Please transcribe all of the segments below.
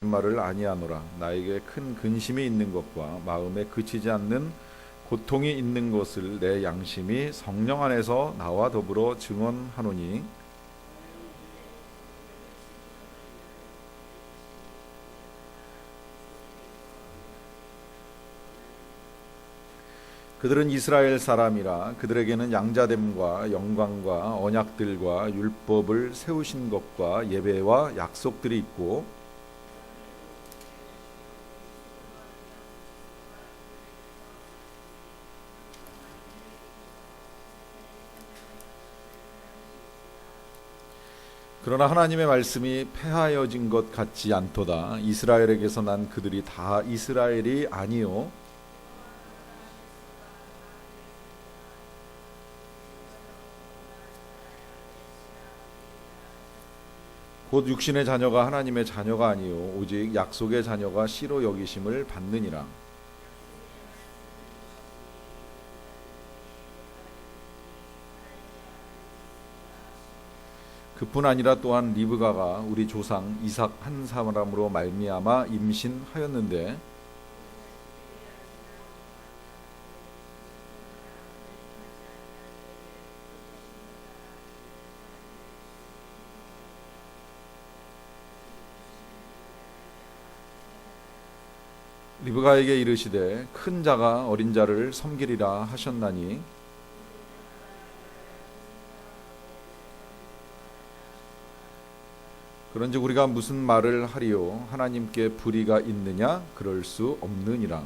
말을 아니하노라. 나에게 큰 근심이 있는 것과 마음에 그치지 않는 고통이 있는 것을 내 양심이 성령 안에서 나와 더불어 증언하노니 그들은 이스라엘 사람이라. 그들에게는 양자됨과 영광과 언약들과 율법을 세우신 것과 예배와 약속들이 있고 그러나 하나님의 말씀이 폐하여진 것 같지 않도다. 이스라엘에게서 난 그들이 다 이스라엘이 아니요 곧 육신의 자녀가 하나님의 자녀가 아니요 오직 약속의 자녀가 씨로 여기심을 받느니라. 그뿐 아니라 또한 리브가가 우리 조상 이삭 한 사람으로 말미암아 임신하였는데 리브가에게 이르시되 큰 자가 어린 자를 섬기리라 하셨나니 그런즉 우리가 무슨 말을 하리요 하나님께 불의가 있느냐 그럴 수 없느니라.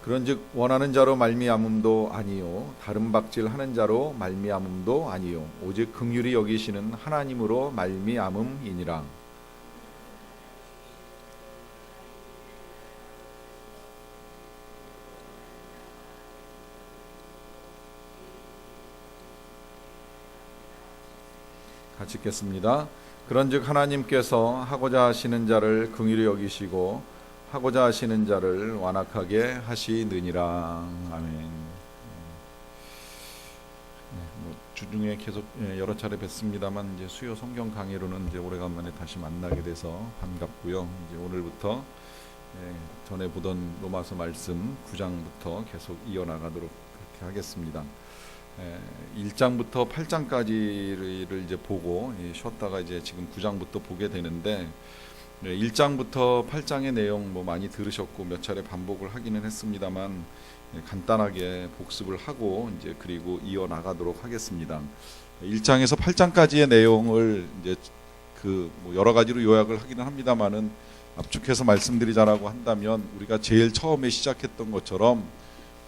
그런즉 원하는 자로 말미암음도 아니요 다른 박질하는 자로 말미암음도 아니요 오직 긍휼히 여기시는 하나님으로 말미암음이니라. 같이 읽겠습니다. 그런즉 하나님께서 하고자 하시는 자를 긍휼히 여기시고 하고자 하시는 자를 완악하게 하시느니라. 아멘. 주중에 계속 여러 차례 뵀습니다만 이제 수요 성경 강의로는 이제 오래간만에 다시 만나게 돼서 반갑고요. 이제 오늘부터 전에 보던 로마서 말씀 9장부터 계속 이어나가도록 그렇게 하겠습니다. 1장부터 8장까지를 이제 보고 쉬었다가 이제 지금 9장부터 보게 되는데 1장부터 8장의 내용 뭐 많이 들으셨고 몇 차례 반복을 하기는 했습니다만 간단하게 복습을 하고 이제 그리고 이어 나가도록 하겠습니다. 1장에서 8장까지의 내용을 이제 그 뭐 여러 가지로 요약을 하기는 합니다만은 압축해서 말씀드리자라고 한다면 우리가 제일 처음에 시작했던 것처럼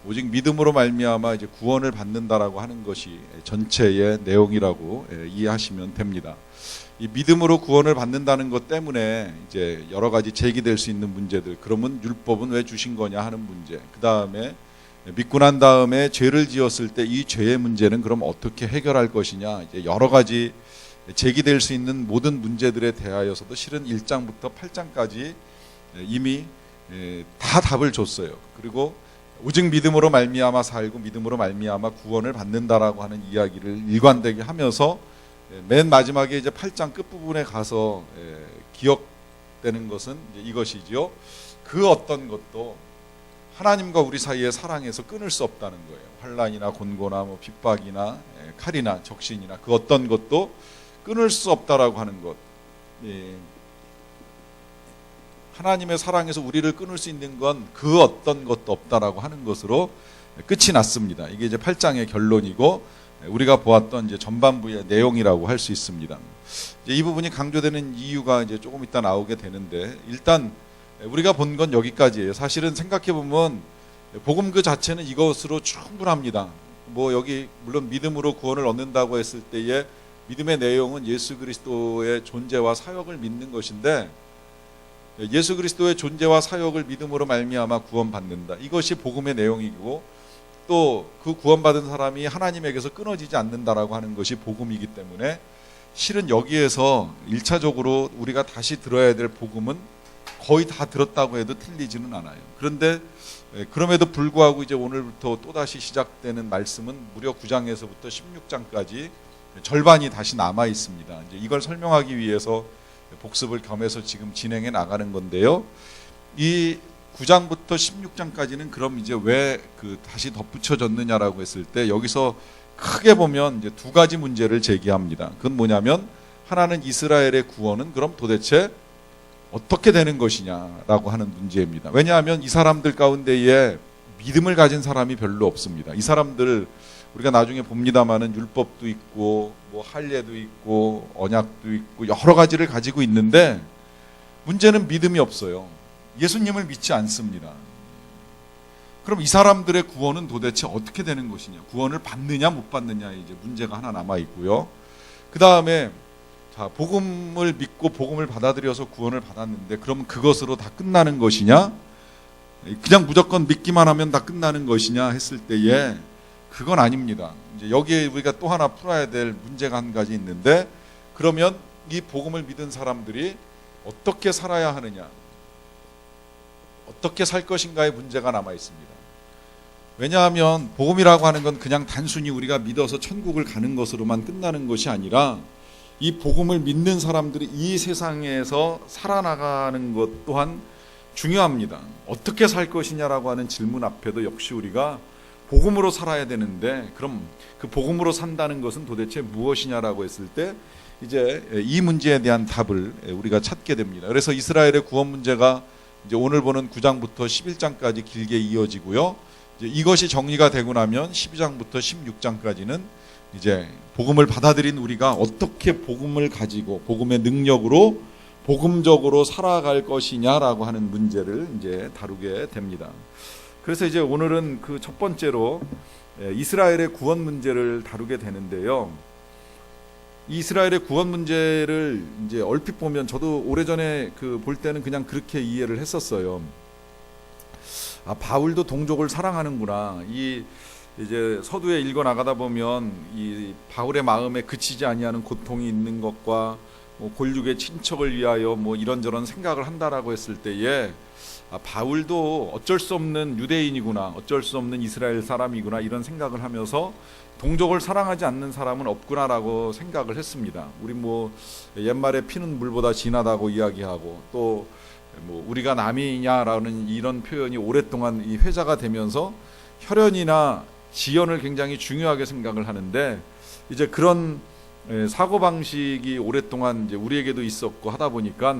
오직 믿음으로 말미암아 이제 구원을 받는다라고 하는 것이 전체의 내용이라고 이해하시면 됩니다. 이 믿음으로 구원을 받는다는 것 때문에 이제 여러 가지 제기될 수 있는 문제들, 그러면 율법은 왜 주신 거냐 하는 문제, 그 다음에 믿고 난 다음에 죄를 지었을 때 이 죄의 문제는 그럼 어떻게 해결할 것이냐, 이제 여러 가지 제기될 수 있는 모든 문제들에 대하여서도 실은 1장부터 8장까지 이미 다 답을 줬어요. 그리고 오직 믿음으로 말미암아 살고 믿음으로 말미암아 구원을 받는다라고 하는 이야기를 일관되게 하면서 맨 마지막에 이제 8장 끝부분에 가서 기억되는 것은 이제 이것이지요. 그 어떤 것도 하나님과 우리 사이의 사랑에서 끊을 수 없다는 거예요. 환난이나 곤고나 뭐 핍박이나 칼이나 적신이나 그 어떤 것도 끊을 수 없다라고 하는 것. 하나님의 사랑에서 우리를 끊을 수 있는 건 그 어떤 것도 없다라고 하는 것으로 끝이 났습니다. 이게 이제 8장의 결론이고 우리가 보았던 이제 전반부의 내용이라고 할 수 있습니다. 이제 이 부분이 강조되는 이유가 이제 조금 이따 나오게 되는데 일단 우리가 본 건 여기까지예요. 사실은 생각해 보면 복음 그 자체는 이것으로 충분합니다. 뭐 여기 물론 믿음으로 구원을 얻는다고 했을 때의 믿음의 내용은 예수 그리스도의 존재와 사역을 믿는 것인데 예수 그리스도의 존재와 사역을 믿음으로 말미암아 구원받는다. 이것이 복음의 내용이고 또 그 구원받은 사람이 하나님에게서 끊어지지 않는다라고 하는 것이 복음이기 때문에 실은 여기에서 1차적으로 우리가 다시 들어야 될 복음은 거의 다 들었다고 해도 틀리지는 않아요. 그런데 그럼에도 불구하고 이제 오늘부터 또다시 시작되는 말씀은 무려 9장에서부터 16장까지 절반이 다시 남아 있습니다. 이제 이걸 설명하기 위해서 복습을 겸해서 지금 진행해 나가는 건데요. 이 9장부터 16장까지는 그럼 이제 왜 다시 덧붙여졌느냐라고 했을 때 여기서 크게 보면 이제 두 가지 문제를 제기합니다. 그건 뭐냐면 하나는 이스라엘의 구원은 그럼 도대체 어떻게 되는 것이냐라고 하는 문제입니다. 왜냐하면 이 사람들 가운데에 믿음을 가진 사람이 별로 없습니다. 이 사람들 우리가 나중에 봅니다마는 율법도 있고 뭐 할례도 있고 언약도 있고 여러 가지를 가지고 있는데 문제는 믿음이 없어요. 예수님을 믿지 않습니다. 그럼 이 사람들의 구원은 도대체 어떻게 되는 것이냐? 구원을 받느냐 못 받느냐 이제 문제가 하나 남아 있고요. 그 다음에 자, 복음을 믿고 복음을 받아들여서 구원을 받았는데 그럼 그것으로 다 끝나는 것이냐? 그냥 무조건 믿기만 하면 다 끝나는 것이냐 했을 때에 그건 아닙니다. 이제 여기에 우리가 또 하나 풀어야 될 문제가 한 가지 있는데 그러면 이 복음을 믿은 사람들이 어떻게 살아야 하느냐? 어떻게 살 것인가의 문제가 남아 있습니다. 왜냐하면 복음이라고 하는 건 그냥 단순히 우리가 믿어서 천국을 가는 것으로만 끝나는 것이 아니라 이 복음을 믿는 사람들이 이 세상에서 살아나가는 것 또한 중요합니다. 어떻게 살 것이냐라고 하는 질문 앞에도 역시 우리가 복음으로 살아야 되는데 그럼 그 복음으로 산다는 것은 도대체 무엇이냐라고 했을 때 이제 이 문제에 대한 답을 우리가 찾게 됩니다. 그래서 이스라엘의 구원 문제가 이제 오늘 보는 9장부터 11장까지 길게 이어지고요. 이제 이것이 정리가 되고 나면 12장부터 16장까지는 이제 복음을 받아들인 우리가 어떻게 복음을 가지고 복음의 능력으로 복음적으로 살아갈 것이냐라고 하는 문제를 이제 다루게 됩니다. 그래서 이제 오늘은 그 첫 번째로 이스라엘의 구원 문제를 다루게 되는데요. 이스라엘의 구원 문제를 이제 얼핏 보면 저도 오래전에 볼 때는 그냥 그렇게 이해를 했었어요. 아, 바울도 동족을 사랑하는구나. 이제 서두에 읽어 나가다 보면 이 바울의 마음에 그치지 아니하는 고통이 있는 것과 뭐 골육의 친척을 위하여 뭐 이런저런 생각을 한다라고 했을 때에 아, 바울도 어쩔 수 없는 유대인이구나, 어쩔 수 없는 이스라엘 사람이구나 이런 생각을 하면서 동족을 사랑하지 않는 사람은 없구나라고 생각을 했습니다. 우리 뭐 옛말에 피는 물보다 진하다고 이야기하고 또 뭐 우리가 남이냐라는 이런 표현이 오랫동안 이 회자가 되면서 혈연이나 지연을 굉장히 중요하게 생각을 하는데 이제 그런 사고방식이 오랫동안 이제 우리에게도 있었고 하다 보니까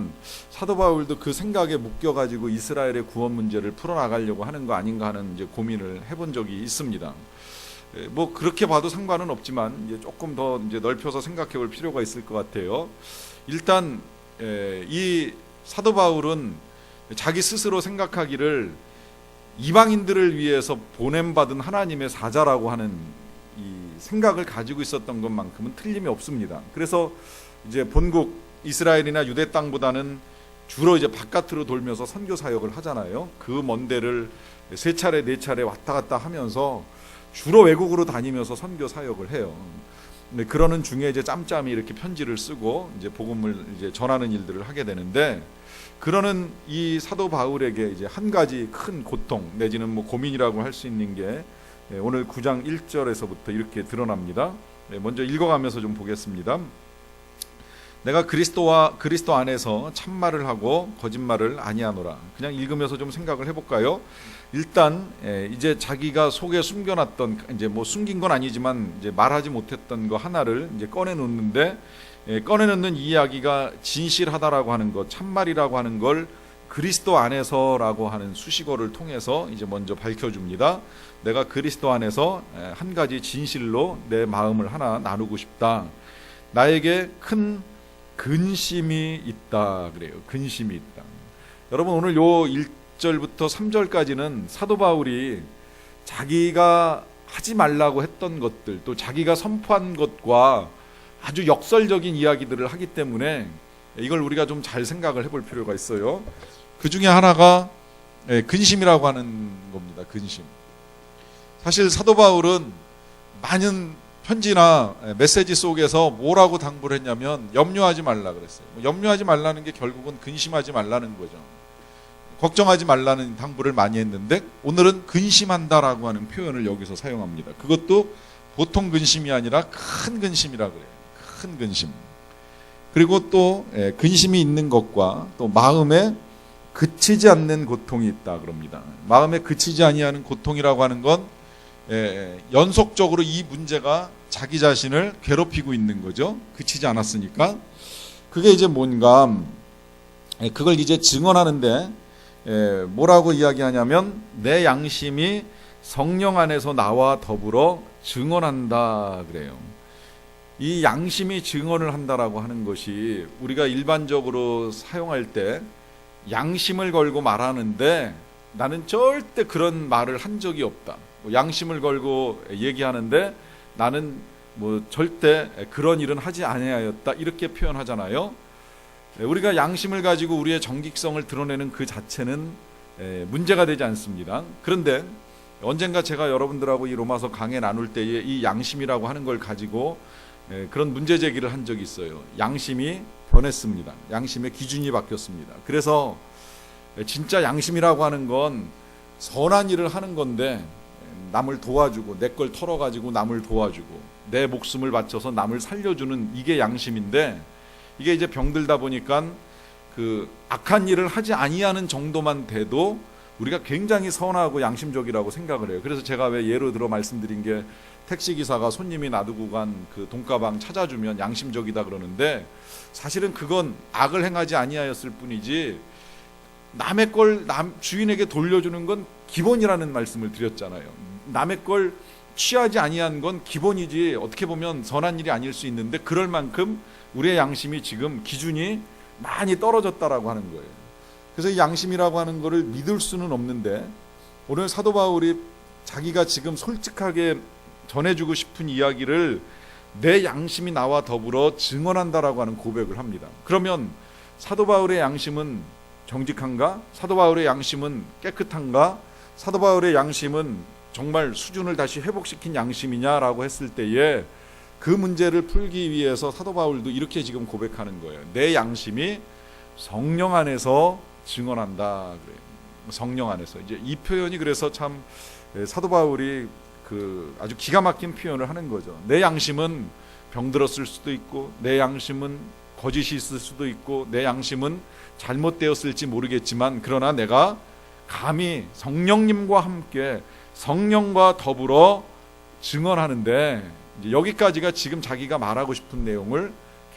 사도 바울도 그 생각에 묶여가지고 이스라엘의 구원 문제를 풀어나가려고 하는 거 아닌가 하는 이제 고민을 해본 적이 있습니다. 뭐 그렇게 봐도 상관은 없지만 이제 조금 더 이제 넓혀서 생각해 볼 필요가 있을 것 같아요. 일단 이 사도 바울은 자기 스스로 생각하기를 이방인들을 위해서 보냄받은 하나님의 사자라고 하는 이 생각을 가지고 있었던 것만큼은 틀림이 없습니다. 그래서 이제 본국 이스라엘이나 유대 땅보다는 주로 이제 바깥으로 돌면서 선교 사역을 하잖아요. 그 먼 데를 세 차례 네 차례 왔다 갔다 하면서 주로 외국으로 다니면서 선교 사역을 해요. 근데 그러는 중에 이제 짬짬이 이렇게 편지를 쓰고 이제 복음을 이제 전하는 일들을 하게 되는데 그러는 이 사도 바울에게 이제 한 가지 큰 고통 내지는 뭐 고민이라고 할 수 있는 게 오늘 9장 1절에서부터 이렇게 드러납니다. 먼저 읽어가면서 좀 보겠습니다. 내가 그리스도 안에서 참말을 하고 거짓말을 아니하노라. 그냥 읽으면서 좀 생각을 해볼까요? 일단 이제 자기가 속에 숨겨놨던 이제 뭐 숨긴 건 아니지만 이제 말하지 못했던 거 하나를 이제 꺼내놓는데 꺼내놓는 이야기가 진실하다라고 하는 것, 참말이라고 하는 걸 그리스도 안에서라고 하는 수식어를 통해서 이제 먼저 밝혀줍니다. 내가 그리스도 안에서 한 가지 진실로 내 마음을 하나 나누고 싶다. 나에게 큰 근심이 있다 그래요. 근심이 있다. 여러분 오늘 요 1절부터 3절까지는 사도 바울이 자기가 하지 말라고 했던 것들 또 자기가 선포한 것과 아주 역설적인 이야기들을 하기 때문에 이걸 우리가 좀 잘 생각을 해볼 필요가 있어요. 그 중에 하나가 근심이라고 하는 겁니다. 근심. 사실 사도 바울은 많은 편지나 메시지 속에서 뭐라고 당부를 했냐면 염려하지 말라 그랬어요. 염려하지 말라는 게 결국은 근심하지 말라는 거죠. 걱정하지 말라는 당부를 많이 했는데 오늘은 근심한다라고 하는 표현을 여기서 사용합니다. 그것도 보통 근심이 아니라 큰 근심이라 그래요. 큰 근심. 그리고 또 근심이 있는 것과 또 마음에 그치지 않는 고통이 있다 그럽니다. 마음에 그치지 아니하는 고통이라고 하는 건 연속적으로 이 문제가 자기 자신을 괴롭히고 있는 거죠. 그치지 않았으니까. 그게 이제 뭔가 그걸 이제 증언하는데 뭐라고 이야기하냐면 내 양심이 성령 안에서 나와 더불어 증언한다 그래요. 이 양심이 증언을 한다라고 하는 것이 우리가 일반적으로 사용할 때 양심을 걸고 말하는데 나는 절대 그런 말을 한 적이 없다. 양심을 걸고 얘기하는데 나는 절대 그런 일은 하지 아니하였다. 이렇게 표현하잖아요. 우리가 양심을 가지고 우리의 정직성을 드러내는 그 자체는 문제가 되지 않습니다. 그런데 언젠가 제가 여러분들하고 이 로마서 강해 나눌 때에 이 양심이라고 하는 걸 가지고 그런 문제 제기를 한 적이 있어요. 양심이 변했습니다. 양심의 기준이 바뀌었습니다. 그래서 진짜 양심이라고 하는 건 선한 일을 하는 건데 남을 도와주고 내 걸 털어가지고 남을 도와주고 내 목숨을 바쳐서 남을 살려주는 이게 양심인데 이게 이제 병들다 보니까 그 악한 일을 하지 아니하는 정도만 돼도 우리가 굉장히 선하고 양심적이라고 생각을 해요. 그래서 제가 왜 예로 들어 말씀드린 게 택시기사가 손님이 놔두고 간 그 돈가방 찾아주면 양심적이다 그러는데 사실은 그건 악을 행하지 아니하였을 뿐이지 남의 걸 주인에게 돌려주는 건 기본이라는 말씀을 드렸잖아요. 남의 걸 취하지 아니한 건 기본이지 어떻게 보면 선한 일이 아닐 수 있는데 그럴 만큼 우리의 양심이 지금 기준이 많이 떨어졌다라고 하는 거예요. 그래서 이 양심이라고 하는 거를 믿을 수는 없는데 오늘 사도 바울이 자기가 지금 솔직하게 전해주고 싶은 이야기를 내 양심이 나와 더불어 증언한다라고 하는 고백을 합니다. 그러면 사도 바울의 양심은 정직한가? 사도 바울의 양심은 깨끗한가? 사도 바울의 양심은 정말 수준을 다시 회복시킨 양심이냐라고 했을 때에 그 문제를 풀기 위해서 사도 바울도 이렇게 지금 고백하는 거예요. 내 양심이 성령 안에서 증언한다 그래요. 성령 안에서. 이제 이 표현이 그래서 참 사도 바울이 아주 기가 막힌 표현을 하는 거죠. 내 양심은 병들었을 수도 있고 내 양심은 거짓이 있을 수도 있고 내 양심은 잘못되었을지 모르겠지만 그러나 내가 감히 성령님과 함께 성령과 더불어 증언하는데 이제 여기까지가 지금 자기가 말하고 싶은 내용을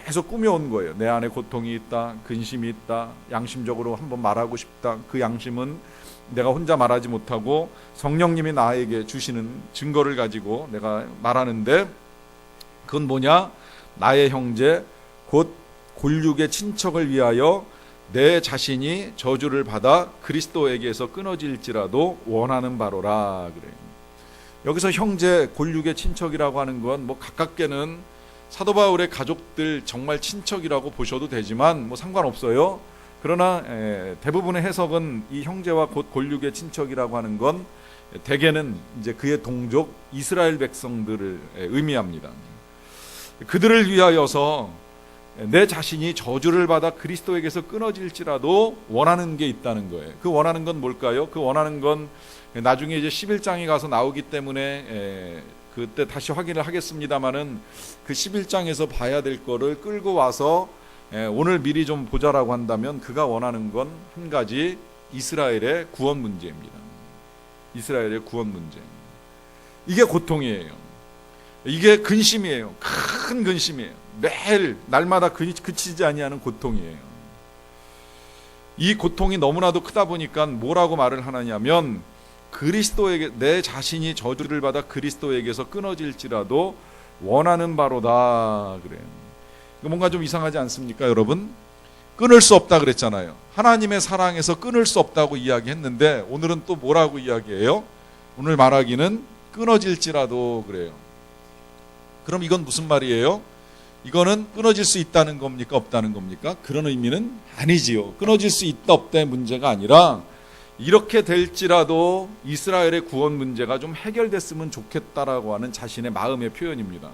계속 꾸며온 거예요. 내 안에 고통이 있다, 근심이 있다, 양심적으로 한번 말하고 싶다. 그 양심은 내가 혼자 말하지 못하고 성령님이 나에게 주시는 증거를 가지고 내가 말하는데 그건 뭐냐? 나의 형제 곧 골육의 친척을 위하여 내 자신이 저주를 받아 그리스도에게서 끊어질지라도 원하는 바로라 그래요. 여기서 형제 골육의 친척이라고 하는 건 가깝게는 사도 바울의 가족들 정말 친척이라고 보셔도 되지만 상관없어요. 그러나 대부분의 해석은 이 형제와 곧 골육의 친척이라고 하는 건 대개는 이제 그의 동족 이스라엘 백성들을 의미합니다. 그들을 위하여서 내 자신이 저주를 받아 그리스도에게서 끊어질지라도 원하는 게 있다는 거예요. 그 원하는 건 뭘까요? 그 원하는 건 나중에 이제 11장에 가서 나오기 때문에 그때 다시 확인을 하겠습니다만은 그 11장에서 봐야 될 거를 끌고 와서 오늘 미리 좀 보자라고 한다면 그가 원하는 건 한 가지 이스라엘의 구원 문제입니다. 이스라엘의 구원 문제. 이게 고통이에요. 이게 근심이에요. 큰 근심이에요. 매일 날마다 그치지 아니하는 고통이에요. 이 고통이 너무나도 크다 보니까 뭐라고 말을 하느냐면 그리스도에게 내 자신이 저주를 받아 그리스도에게서 끊어질지라도 원하는 바로다 그래요. 뭔가 좀 이상하지 않습니까, 여러분? 끊을 수 없다 그랬잖아요. 하나님의 사랑에서 끊을 수 없다고 이야기했는데 오늘은 또 뭐라고 이야기해요? 오늘 말하기는 끊어질지라도 그래요. 그럼 이건 무슨 말이에요? 이거는 끊어질 수 있다는 겁니까? 없다는 겁니까? 그런 의미는 아니지요. 끊어질 수 있다 없다의 문제가 아니라 이렇게 될지라도 이스라엘의 구원 문제가 좀 해결됐으면 좋겠다라고 하는 자신의 마음의 표현입니다.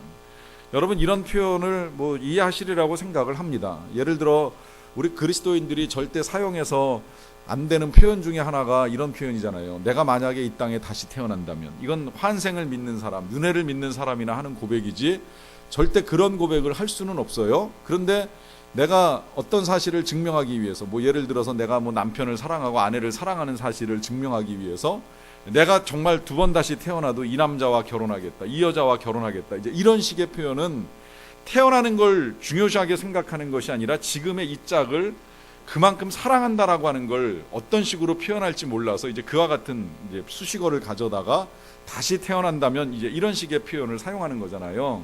여러분, 이런 표현을 이해하시리라고 생각을 합니다. 예를 들어 우리 그리스도인들이 절대 사용해서 안 되는 표현 중에 하나가 이런 표현이잖아요. 내가 만약에 이 땅에 다시 태어난다면. 이건 환생을 믿는 사람, 윤회를 믿는 사람이나 하는 고백이지 절대 그런 고백을 할 수는 없어요. 그런데 내가 어떤 사실을 증명하기 위해서, 예를 들어서 내가 남편을 사랑하고 아내를 사랑하는 사실을 증명하기 위해서 내가 정말 두 번 다시 태어나도 이 남자와 결혼하겠다, 이 여자와 결혼하겠다, 이제 이런 식의 표현은 태어나는 걸 중요시하게 생각하는 것이 아니라 지금의 이 짝을 그만큼 사랑한다라고 하는 걸 어떤 식으로 표현할지 몰라서 이제 그와 같은 이제 수식어를 가져다가 다시 태어난다면 이제 이런 식의 표현을 사용하는 거잖아요.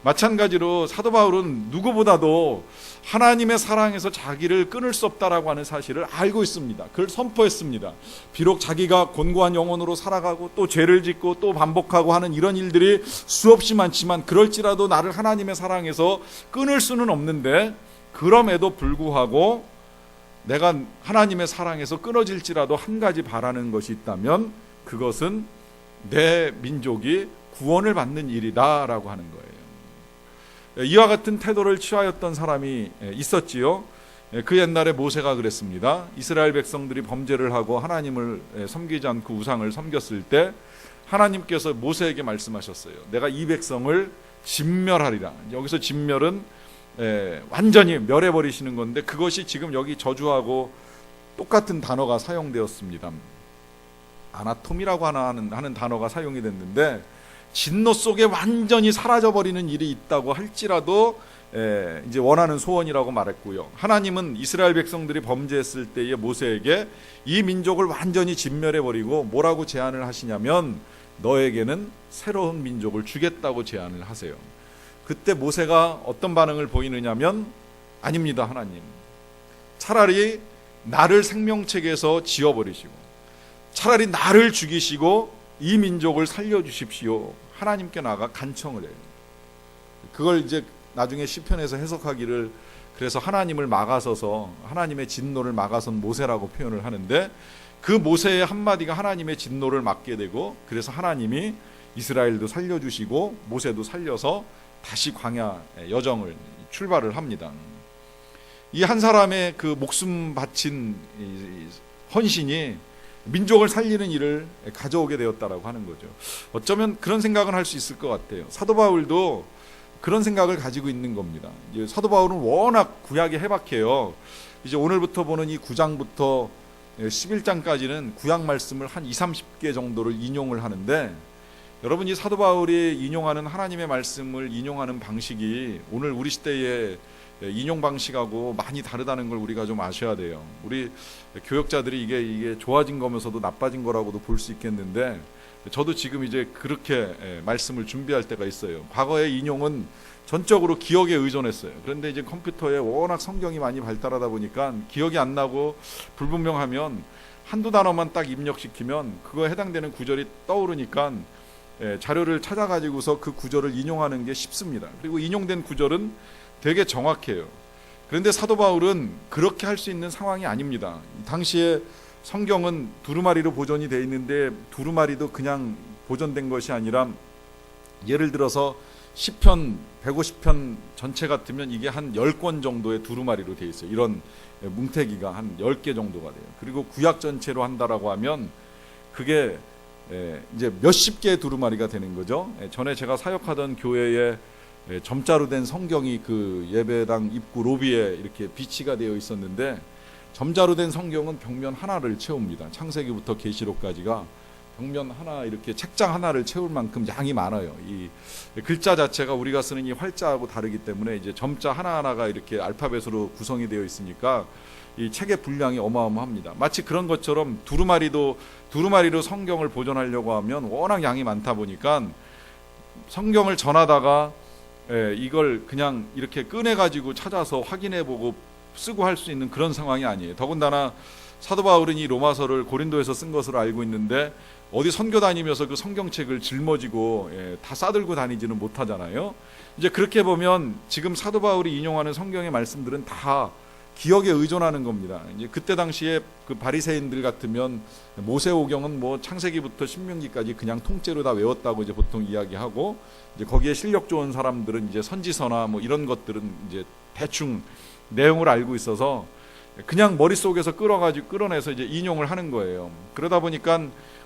마찬가지로 사도 바울은 누구보다도 하나님의 사랑에서 자기를 끊을 수 없다라고 하는 사실을 알고 있습니다. 그걸 선포했습니다. 비록 자기가 곤고한 영혼으로 살아가고 또 죄를 짓고 또 반복하고 하는 이런 일들이 수없이 많지만 그럴지라도 나를 하나님의 사랑에서 끊을 수는 없는데, 그럼에도 불구하고 내가 하나님의 사랑에서 끊어질지라도 한 가지 바라는 것이 있다면 그것은 내 민족이 구원을 받는 일이다라고 하는 거예요. 이와 같은 태도를 취하였던 사람이 있었지요. 그 옛날에 모세가 그랬습니다. 이스라엘 백성들이 범죄를 하고 하나님을 섬기지 않고 우상을 섬겼을 때 하나님께서 모세에게 말씀하셨어요. 내가 이 백성을 진멸하리라. 여기서 진멸은 완전히 멸해버리시는 건데, 그것이 지금 여기 저주하고 똑같은 단어가 사용되었습니다. 아나톰이라고 하는 단어가 사용이 됐는데, 진노 속에 완전히 사라져버리는 일이 있다고 할지라도 이제 원하는 소원이라고 말했고요. 하나님은 이스라엘 백성들이 범죄했을 때에 모세에게 이 민족을 완전히 진멸해버리고 뭐라고 제안을 하시냐면 너에게는 새로운 민족을 주겠다고 제안을 하세요. 그때 모세가 어떤 반응을 보이느냐면, 아닙니다 하나님, 차라리 나를 생명책에서 지워버리시고 차라리 나를 죽이시고 이 민족을 살려주십시오. 하나님께 나가 간청을 해요. 그걸 이제 나중에 시편에서 해석하기를, 그래서 하나님을 막아서서 하나님의 진노를 막아선 모세라고 표현을 하는데, 그 모세의 한마디가 하나님의 진노를 막게 되고, 그래서 하나님이 이스라엘도 살려주시고 모세도 살려서 다시 광야 여정을 출발을 합니다. 이 한 사람의 그 목숨 바친 헌신이 민족을 살리는 일을 가져오게 되었다라고 하는 거죠. 어쩌면 그런 생각은 할 수 있을 것 같아요. 사도 바울도 그런 생각을 가지고 있는 겁니다. 사도 바울은 워낙 구약이 해박해요. 이제 오늘부터 보는 이 9장부터 11장까지는 구약 말씀을 한 20-30개 정도를 인용을 하는데, 여러분, 이 사도 바울이 인용하는 하나님의 말씀을 인용하는 방식이 오늘 우리 시대의 인용 방식하고 많이 다르다는 걸 우리가 좀 아셔야 돼요. 우리 교역자들이 이게 좋아진 거면서도 나빠진 거라고도 볼 수 있겠는데, 저도 지금 이제 그렇게 말씀을 준비할 때가 있어요. 과거의 인용은 전적으로 기억에 의존했어요. 그런데 이제 컴퓨터에 워낙 성경이 많이 발달하다 보니까 기억이 안 나고 불분명하면 한두 단어만 딱 입력시키면 그거에 해당되는 구절이 떠오르니까 자료를 찾아가지고서 그 구절을 인용하는 게 쉽습니다. 그리고 인용된 구절은 되게 정확해요. 그런데 사도 바울은 그렇게 할 수 있는 상황이 아닙니다. 당시에 성경은 두루마리로 보존이 되어 있는데, 두루마리도 그냥 보존된 것이 아니라, 예를 들어서 시편 150편 전체 같으면 이게 한 10권 정도의 두루마리로 되어 있어요. 이런 뭉태기가 한 10개 정도가 돼요. 그리고 구약 전체로 한다라고 하면 그게 이제 몇십 개의 두루마리가 되는 거죠. 전에 제가 사역하던 교회에 점자로 된 성경이 그 예배당 입구 로비에 이렇게 비치가 되어 있었는데, 점자로 된 성경은 벽면 하나를 채웁니다. 창세기부터 계시록까지가 벽면 하나, 이렇게 책장 하나를 채울 만큼 양이 많아요. 이 글자 자체가 우리가 쓰는 이 활자하고 다르기 때문에 이제 점자 하나하나가 이렇게 알파벳으로 구성이 되어 있으니까 이 책의 분량이 어마어마합니다. 마치 그런 것처럼 두루마리로 성경을 보존하려고 하면 워낙 양이 많다 보니까 성경을 전하다가 이걸 그냥 이렇게 꺼내가지고 찾아서 확인해보고 쓰고 할 수 있는 그런 상황이 아니에요. 더군다나 사도 바울은 이 로마서를 고린도에서 쓴 것으로 알고 있는데, 어디 선교 다니면서 그 성경책을 짊어지고 다 싸들고 다니지는 못하잖아요. 이제 그렇게 보면 지금 사도 바울이 인용하는 성경의 말씀들은 다 기억에 의존하는 겁니다. 이제 그때 당시에 그 바리새인들 같으면 모세오경은 뭐 창세기부터 신명기까지 그냥 통째로 다 외웠다고 이제 보통 이야기하고, 이제 거기에 실력 좋은 사람들은 이제 선지서나 뭐 이런 것들은 이제 대충 내용을 알고 있어서 그냥 머릿속에서 끌어내서 이제 인용을 하는 거예요. 그러다 보니까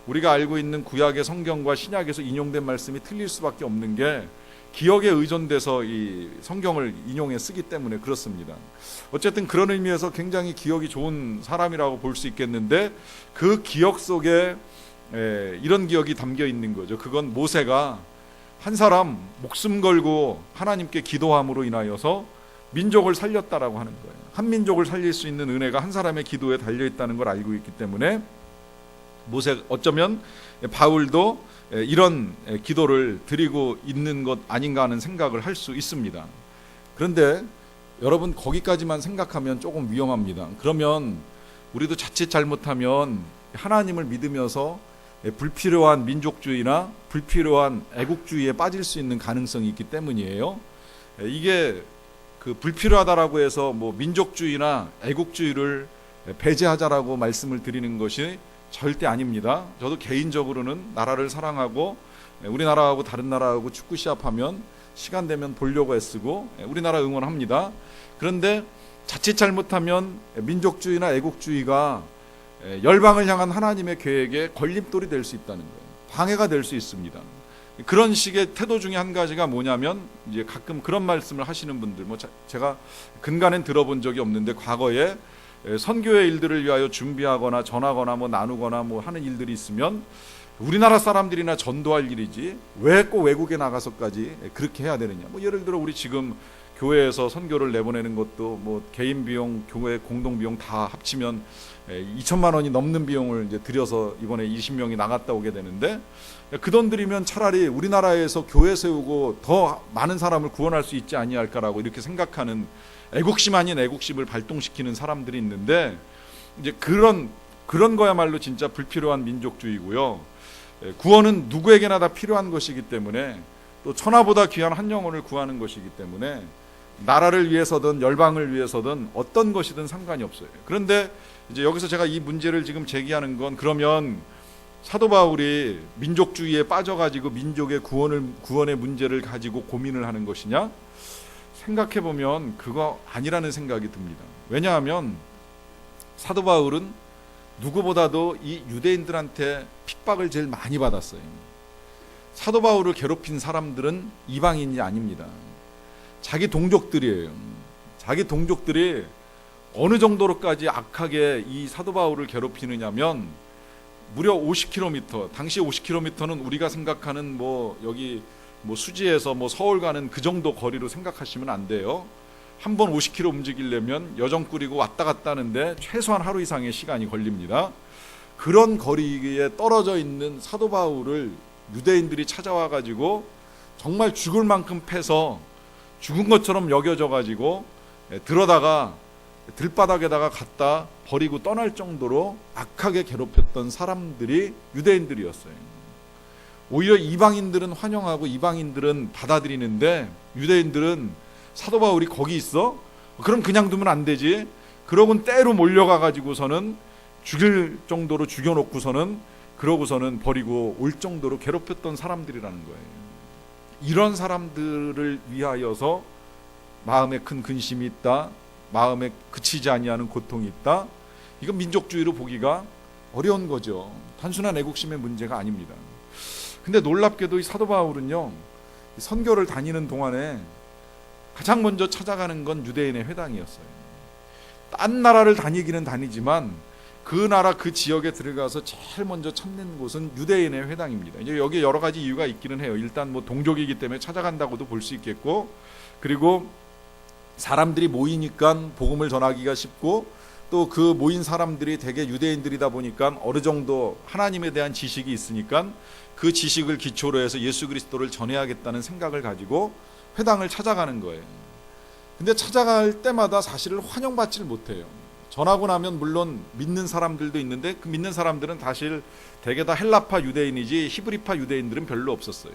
우리가 알고 있는 구약의 성경과 신약에서 인용된 말씀이 틀릴 수밖에 없는 게 기억에 의존돼서 이 성경을 인용해 쓰기 때문에 그렇습니다. 어쨌든 그런 의미에서 굉장히 기억이 좋은 사람이라고 볼 수 있겠는데, 그 기억 속에 이런 기억이 담겨 있는 거죠. 그건 모세가 한 사람 목숨 걸고 하나님께 기도함으로 인하여서 민족을 살렸다라고 하는 거예요. 한 민족을 살릴 수 있는 은혜가 한 사람의 기도에 달려 있다는 걸 알고 있기 때문에 모세, 어쩌면 바울도 이런 기도를 드리고 있는 것 아닌가 하는 생각을 할 수 있습니다. 그런데 여러분, 거기까지만 생각하면 조금 위험합니다. 그러면 우리도 자칫 잘못하면 하나님을 믿으면서 불필요한 민족주의나 불필요한 애국주의에 빠질 수 있는 가능성이 있기 때문이에요. 이게 그 불필요하다라고 해서 뭐 민족주의나 애국주의를 배제하자라고 말씀을 드리는 것이 절대 아닙니다. 저도 개인적으로는 나라를 사랑하고 우리나라하고 다른 나라하고 축구 시합하면 시간 되면 보려고 애쓰고 우리나라 응원합니다. 그런데 자칫 잘못하면 민족주의나 애국주의가 열방을 향한 하나님의 계획에 걸림돌이 될 수 있다는 거예요. 방해가 될 수 있습니다. 그런 식의 태도 중에 한 가지가 뭐냐면, 이제 가끔 그런 말씀을 하시는 분들, 뭐 제가 근간엔 들어본 적이 없는데 과거에 선교의 일들을 위하여 준비하거나 전하거나 뭐 나누거나 뭐 하는 일들이 있으면 우리나라 사람들이나 전도할 일이지 왜 꼭 외국에 나가서까지 그렇게 해야 되느냐. 뭐 예를 들어 우리 지금 교회에서 선교를 내보내는 것도 뭐 개인 비용, 교회 공동 비용 다 합치면 2천만 원이 넘는 비용을 이제 들여서 이번에 20명이 나갔다 오게 되는데, 그 돈 들이면 차라리 우리나라에서 교회 세우고 더 많은 사람을 구원할 수 있지 아니할까라고 이렇게 생각하는 애국심 아닌 애국심을 발동시키는 사람들이 있는데, 이제 그런 거야말로 진짜 불필요한 민족주의고요. 구원은 누구에게나 다 필요한 것이기 때문에, 또 천하보다 귀한 한 영혼을 구하는 것이기 때문에 나라를 위해서든 열방을 위해서든 어떤 것이든 상관이 없어요. 그런데 이제 여기서 제가 이 문제를 지금 제기하는 건, 그러면 사도 바울이 민족주의에 빠져가지고 민족의 구원의 문제를 가지고 고민을 하는 것이냐? 생각해보면 그거 아니라는 생각이 듭니다. 왜냐하면 사도 바울은 누구보다도 이 유대인들한테 핍박을 제일 많이 받았어요. 사도 바울을 괴롭힌 사람들은 이방인이 아닙니다. 자기 동족들이에요. 자기 동족들이 어느 정도로까지 악하게 이 사도 바울을 괴롭히느냐면, 무려 50km, 당시 50km는 우리가 생각하는 뭐 여기 뭐 수지에서 뭐 서울 가는 그 정도 거리로 생각하시면 안 돼요. 한 번 50km 움직이려면 여정 꾸리고 왔다 갔다 하는데 최소한 하루 이상의 시간이 걸립니다. 그런 거리에 떨어져 있는 사도 바울을 유대인들이 찾아와 가지고 정말 죽을 만큼 패서 죽은 것처럼 여겨져 가지고 들어다가 들바닥에다가 갖다 버리고 떠날 정도로 악하게 괴롭혔던 사람들이 유대인들이었어요. 오히려 이방인들은 환영하고 이방인들은 받아들이는데, 유대인들은 사도 바울이 거기 있어? 그럼 그냥 두면 안 되지. 그러고는 때로 몰려가 가지고서는 죽일 정도로 죽여놓고서는 그러고서는 버리고 올 정도로 괴롭혔던 사람들이라는 거예요. 이런 사람들을 위하여서 마음에 큰 근심이 있다, 마음에 그치지 아니하는 고통이 있다, 이건 민족주의로 보기가 어려운 거죠. 단순한 애국심의 문제가 아닙니다. 근데 놀랍게도 이 사도 바울은요, 선교를 다니는 동안에 가장 먼저 찾아가는 건 유대인의 회당이었어요. 딴 나라를 다니기는 다니지만 그 나라 그 지역에 들어가서 제일 먼저 찾는 곳은 유대인의 회당입니다. 이제 여기 여러 가지 이유가 있기는 해요. 일단 뭐 동족이기 때문에 찾아간다고도 볼 수 있겠고, 그리고 사람들이 모이니까 복음을 전하기가 쉽고, 또 그 모인 사람들이 대개 유대인들이다 보니까 어느 정도 하나님에 대한 지식이 있으니까 그 지식을 기초로 해서 예수 그리스도를 전해야겠다는 생각을 가지고 회당을 찾아가는 거예요. 근데 찾아갈 때마다 사실은 환영받지를 못해요. 전하고 나면 물론 믿는 사람들도 있는데, 그 믿는 사람들은 사실 대개 다 헬라파 유대인이지 히브리파 유대인들은 별로 없었어요.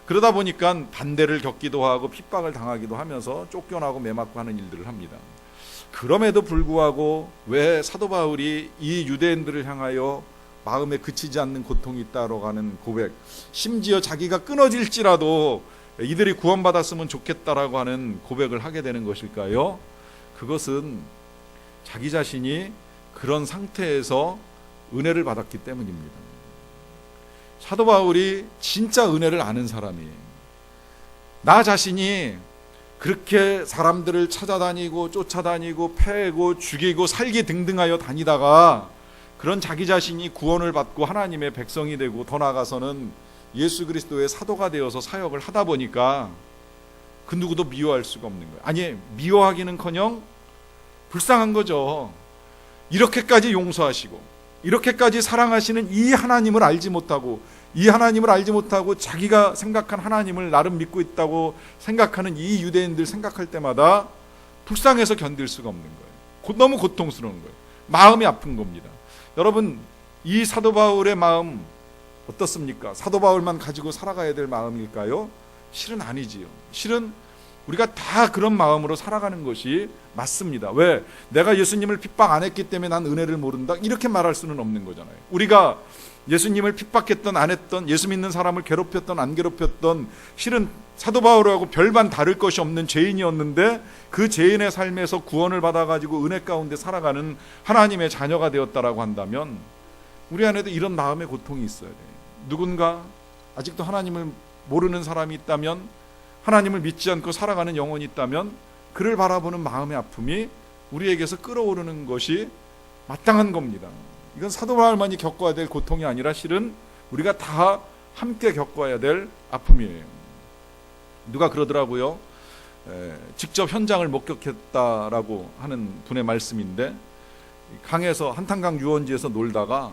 그러다 보니까 반대를 겪기도 하고 핍박을 당하기도 하면서 쫓겨나고 매맞고 하는 일들을 합니다. 그럼에도 불구하고 왜 사도 바울이 이 유대인들을 향하여 마음에 그치지 않는 고통이 있다라고 하는 고백, 심지어 자기가 끊어질지라도 이들이 구원받았으면 좋겠다라고 하는 고백을 하게 되는 것일까요? 그것은 자기 자신이 그런 상태에서 은혜를 받았기 때문입니다. 사도 바울이 진짜 은혜를 아는 사람이에요. 나 자신이 그렇게 사람들을 찾아다니고 쫓아다니고 패고 죽이고 살기 등등하여 다니다가 그런 자기 자신이 구원을 받고 하나님의 백성이 되고 더 나아가서는 예수 그리스도의 사도가 되어서 사역을 하다 보니까 그 누구도 미워할 수가 없는 거예요. 아니, 미워하기는커녕 불쌍한 거죠. 이렇게까지 용서하시고 이렇게까지 사랑하시는 이 하나님을 알지 못하고 자기가 생각한 하나님을 나름 믿고 있다고 생각하는 이 유대인들 생각할 때마다 불쌍해서 견딜 수가 없는 거예요. 너무 고통스러운 거예요. 마음이 아픈 겁니다. 여러분, 이 사도 바울의 마음 어떻습니까? 사도 바울만 가지고 살아가야 될 마음일까요? 실은 아니지요. 실은 우리가 다 그런 마음으로 살아가는 것이 맞습니다. 왜? 내가 예수님을 핍박 안 했기 때문에 난 은혜를 모른다? 이렇게 말할 수는 없는 거잖아요. 우리가 예수님을 핍박했던 안 했던, 예수 믿는 사람을 괴롭혔던 안 괴롭혔던, 실은 사도 바울하고 별반 다를 것이 없는 죄인이었는데 그 죄인의 삶에서 구원을 받아가지고 은혜 가운데 살아가는 하나님의 자녀가 되었다라고 한다면 우리 안에도 이런 마음의 고통이 있어야 돼요. 누군가 아직도 하나님을 모르는 사람이 있다면, 하나님을 믿지 않고 살아가는 영혼이 있다면 그를 바라보는 마음의 아픔이 우리에게서 끌어오르는 것이 마땅한 겁니다. 이건 사도 바울만이 겪어야 될 고통이 아니라 실은 우리가 다 함께 겪어야 될 아픔이에요. 누가 그러더라고요. 직접 현장을 목격했다라고 하는 분의 말씀인데, 강에서 한탄강 유원지에서 놀다가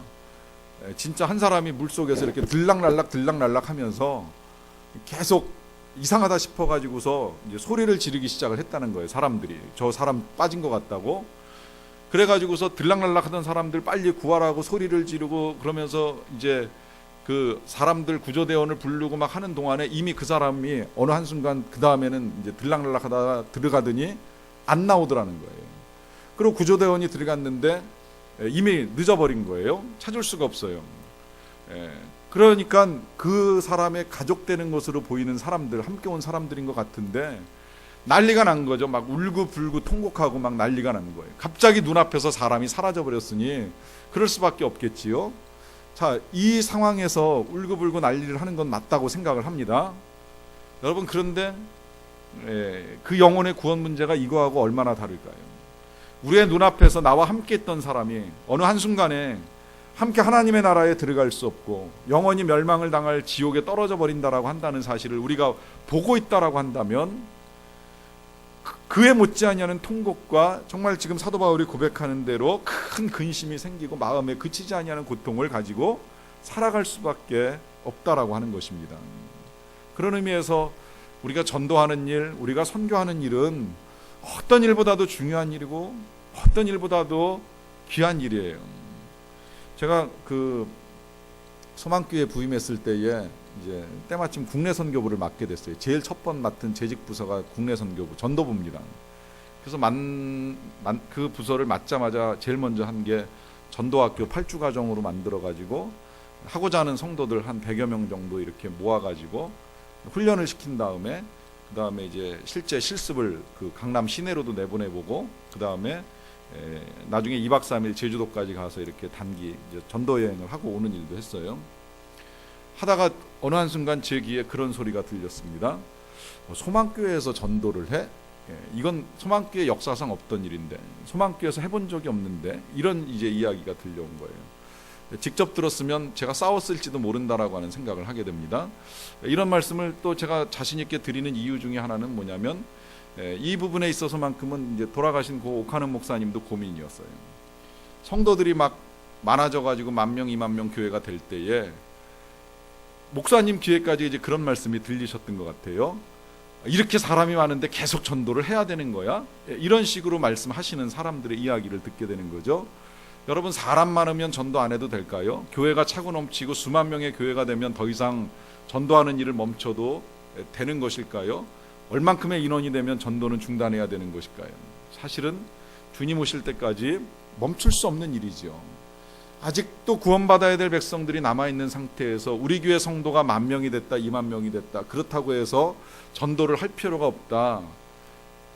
진짜 한 사람이 물속에서 이렇게 들락날락 하면서 계속 이상하다 싶어가지고서 이제 소리를 지르기 시작을 했다는 거예요. 사람들이 저 사람 빠진 것 같다고. 그래가지고서 들락날락 하던 사람들 빨리 구하라고 소리를 지르고 그러면서 이제 그 사람들 구조대원을 부르고 막 하는 동안에 이미 그 사람이 어느 한순간 그 다음에는 이제 들락날락 하다가 들어가더니 안 나오더라는 거예요. 그리고 구조대원이 들어갔는데 이미 늦어버린 거예요. 찾을 수가 없어요. 그러니까 그 사람의 가족되는 것으로 보이는 사람들, 함께 온 사람들인 것 같은데 난리가 난 거죠. 막 울고불고 통곡하고 막 난리가 난 거예요. 갑자기 눈앞에서 사람이 사라져버렸으니 그럴 수밖에 없겠지요. 자, 이 상황에서 울고불고 난리를 하는 건 맞다고 생각을 합니다. 여러분, 그런데 그 영혼의 구원 문제가 이거하고 얼마나 다를까요? 우리의 눈앞에서 나와 함께 했던 사람이 어느 한순간에 함께 하나님의 나라에 들어갈 수 없고 영원히 멸망을 당할 지옥에 떨어져 버린다라고 한다는 사실을 우리가 보고 있다라고 한다면 그에 못지않냐는 통곡과 정말 지금 사도 바울이 고백하는 대로 큰 근심이 생기고 마음에 그치지 아니하는 고통을 가지고 살아갈 수밖에 없다라고 하는 것입니다. 그런 의미에서 우리가 전도하는 일, 우리가 선교하는 일은 어떤 일보다도 중요한 일이고 어떤 일보다도 귀한 일이에요. 제가 그 소망교회 부임했을 때에 이제 때마침 국내 선교부를 맡게 됐어요. 제일 첫 번 맡은 재직 부서가 국내 선교부 전도부입니다. 그래서 그 부서를 맡자마자 제일 먼저 한 게 전도학교 8주 과정으로 만들어 가지고 하고자 하는 성도들 한 100여 명 정도 이렇게 모아 가지고 훈련을 시킨 다음에 그다음에 이제 실제 실습을 그 강남 시내로도 내보내 보고 그다음에 나중에 2박 3일 제주도까지 가서 이렇게 단기 이제 전도 여행을 하고 오는 일도 했어요. 하다가 어느 한순간 제 귀에 그런 소리가 들렸습니다. 소망교회에서 전도를 해? 이건 소망교회 역사상 없던 일인데, 소망교회에서 해본 적이 없는데, 이런 이제 이야기가 들려온 거예요. 직접 들었으면 제가 싸웠을지도 모른다라고 하는 생각을 하게 됩니다. 이런 말씀을 또 제가 자신 있게 드리는 이유 중에 하나는 뭐냐면, 이 부분에 있어서만큼은 이제 돌아가신 고 옥하는 목사님도 고민이었어요. 성도들이 막 많아져가지고 10,000명, 20,000명 교회가 될 때에 목사님 귀에까지 이제 그런 말씀이 들리셨던 것 같아요. 이렇게 사람이 많은데 계속 전도를 해야 되는 거야? 이런 식으로 말씀하시는 사람들의 이야기를 듣게 되는 거죠. 여러분, 사람 많으면 전도 안 해도 될까요? 교회가 차고 넘치고 수만 명의 교회가 되면 더 이상 전도하는 일을 멈춰도 되는 것일까요? 얼만큼의 인원이 되면 전도는 중단해야 되는 것일까요? 사실은 주님 오실 때까지 멈출 수 없는 일이죠. 아직도 구원받아야 될 백성들이 남아있는 상태에서 우리 교회 성도가 10,000명이 됐다, 20,000명이 됐다, 그렇다고 해서 전도를 할 필요가 없다.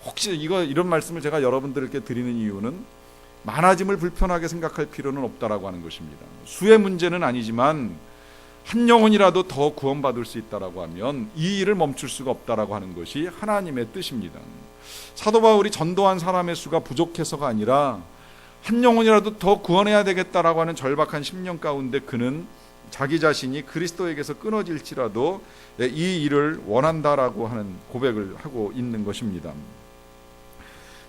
혹시 이런 말씀을 제가 여러분들께 드리는 이유는 많아짐을 불편하게 생각할 필요는 없다라고 하는 것입니다. 수의 문제는 아니지만 한 영혼이라도 더 구원받을 수 있다라고 하면 이 일을 멈출 수가 없다라고 하는 것이 하나님의 뜻입니다. 사도 바울이 전도한 사람의 수가 부족해서가 아니라 한 영혼이라도 더 구원해야 되겠다라고 하는 절박한 심령 가운데 그는 자기 자신이 그리스도에게서 끊어질지라도 이 일을 원한다라고 하는 고백을 하고 있는 것입니다.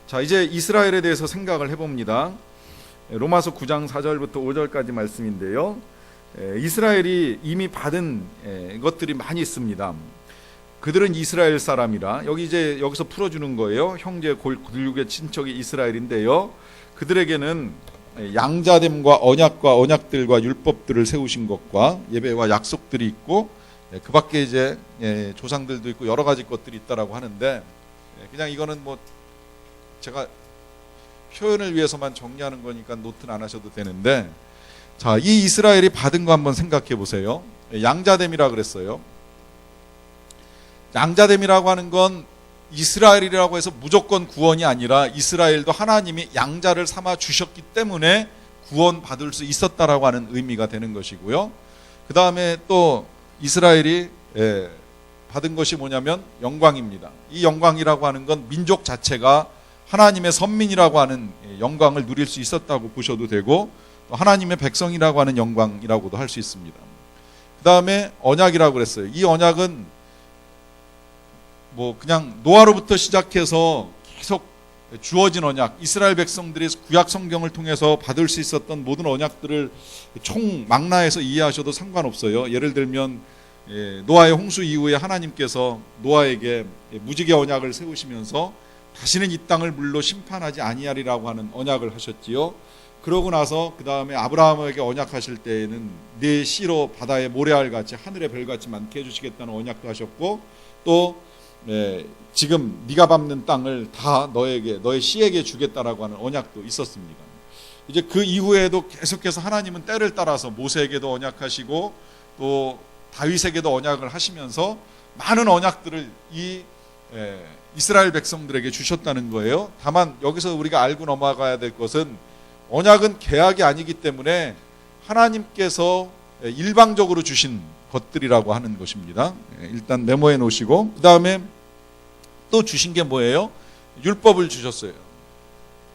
자, 이제 이스라엘에 대해서 생각을 해봅니다. 로마서 9장 4절부터 5절까지 말씀인데요. 이스라엘이 이미 받은 것들이 많이 있습니다. 그들은 이스라엘 사람이라, 여기서 풀어주는 거예요. 형제 굴육의 친척이 이스라엘인데요. 그들에게는 양자됨과 언약들과 율법들을 세우신 것과 예배와 약속들이 있고, 그 밖에 이제 조상들도 있고 여러 가지 것들이 있다라고 하는데, 그냥 이거는 뭐 제가 표현을 위해서만 정리하는 거니까 노트는 안 하셔도 되는데, 자, 이 이스라엘이 받은 거 한번 생각해 보세요. 양자됨이라 그랬어요. 양자됨이라고 하는 건 이스라엘이라고 해서 무조건 구원이 아니라 이스라엘도 하나님이 양자를 삼아 주셨기 때문에 구원받을 수 있었다라고 하는 의미가 되는 것이고요. 그 다음에 또 이스라엘이 받은 것이 뭐냐면 영광입니다. 이 영광이라고 하는 건 민족 자체가 하나님의 선민이라고 하는 영광을 누릴 수 있었다고 보셔도 되고, 또 하나님의 백성이라고 하는 영광이라고도 할 수 있습니다. 그 다음에 언약이라고 그랬어요. 이 언약은 뭐 그냥 노아로부터 시작해서 계속 주어진 언약, 이스라엘 백성들이 구약 성경을 통해서 받을 수 있었던 모든 언약들을 총망라해서 이해하셔도 상관없어요. 예를 들면 노아의 홍수 이후에 하나님께서 노아에게 무지개 언약을 세우시면서 다시는 이 땅을 물로 심판하지 아니하리라고 하는 언약을 하셨지요. 그러고 나서 그 다음에 아브라함에게 언약하실 때에는 네 씨로 바다의 모래알같이 하늘의 별같이 많게 해주시겠다는 언약도 하셨고, 또 지금 네가 밟는 땅을 다 너의 씨에게 주겠다라고 하는 언약도 있었습니다. 이제 그 이후에도 계속해서 하나님은 때를 따라서 모세에게도 언약하시고 또 다윗에게도 언약을 하시면서 많은 언약들을 이스라엘 백성들에게 주셨다는 거예요. 다만 여기서 우리가 알고 넘어가야 될 것은 언약은 계약이 아니기 때문에 하나님께서 일방적으로 주신 것들이라고 하는 것입니다. 일단 메모해 놓으시고, 그 다음에 또 주신 게 뭐예요? 율법을 주셨어요.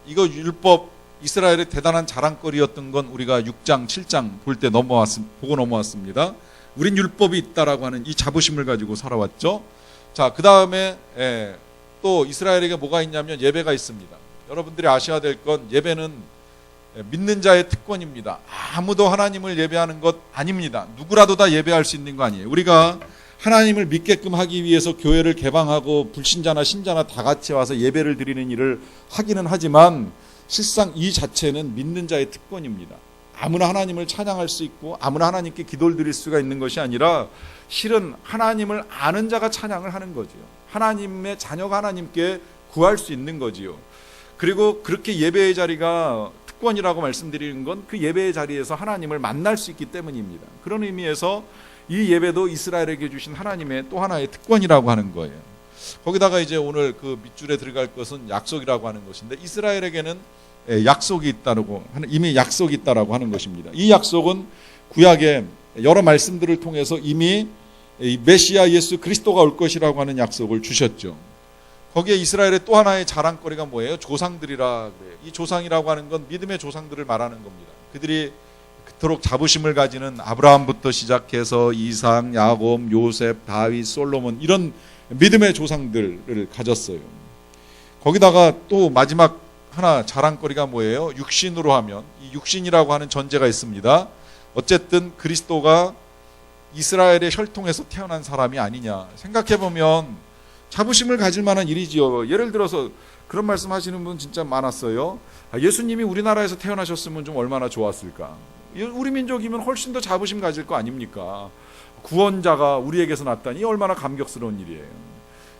이거 율법, 이스라엘의 대단한 자랑거리였던 건 우리가 6장, 7장 볼 때 보고 넘어왔습니다. 우린 율법이 있다라고 하는 이 자부심을 가지고 살아왔죠. 자, 그 다음에 또 이스라엘에게 뭐가 있냐면 예배가 있습니다. 여러분들이 아셔야 될 건 예배는 믿는 자의 특권입니다. 아무도 하나님을 예배하는 것 아닙니다. 누구라도 다 예배할 수 있는 거 아니에요. 우리가 하나님을 믿게끔 하기 위해서 교회를 개방하고 불신자나 신자나 다 같이 와서 예배를 드리는 일을 하기는 하지만 실상 이 자체는 믿는 자의 특권입니다. 아무나 하나님을 찬양할 수 있고 아무나 하나님께 기도를 드릴 수가 있는 것이 아니라 실은 하나님을 아는 자가 찬양을 하는 거지요. 하나님의 자녀가 하나님께 구할 수 있는 거지요. 그리고 그렇게 예배의 자리가 특권이라고 말씀드리는 건 그 예배의 자리에서 하나님을 만날 수 있기 때문입니다. 그런 의미에서 이 예배도 이스라엘에게 주신 하나님의 또 하나의 특권이라고 하는 거예요. 거기다가 이제 오늘 그 밑줄에 들어갈 것은 약속이라고 하는 것인데, 이스라엘에게는 약속이 있다고 이미 약속이 있다라고 하는 것입니다. 이 약속은 구약의 여러 말씀들을 통해서 이미 메시아 예수 그리스도가 올 것이라고 하는 약속을 주셨죠. 거기에 이스라엘의 또 하나의 자랑거리가 뭐예요? 조상들이라 그래요. 이 조상이라고 하는 건 믿음의 조상들을 말하는 겁니다. 그들이 그토록 자부심을 가지는 아브라함부터 시작해서 이삭, 야곱, 요셉, 다윗, 솔로몬, 이런 믿음의 조상들을 가졌어요. 거기다가 또 마지막 하나 자랑거리가 뭐예요? 육신으로 하면, 이 육신이라고 하는 전제가 있습니다. 어쨌든 그리스도가 이스라엘의 혈통에서 태어난 사람이 아니냐. 생각해보면 자부심을 가질 만한 일이지요. 예를 들어서 그런 말씀 하시는 분 진짜 많았어요. 예수님이 우리나라에서 태어나셨으면 좀 얼마나 좋았을까. 우리 민족이면 훨씬 더 자부심 가질 거 아닙니까? 구원자가 우리에게서 났다니 얼마나 감격스러운 일이에요.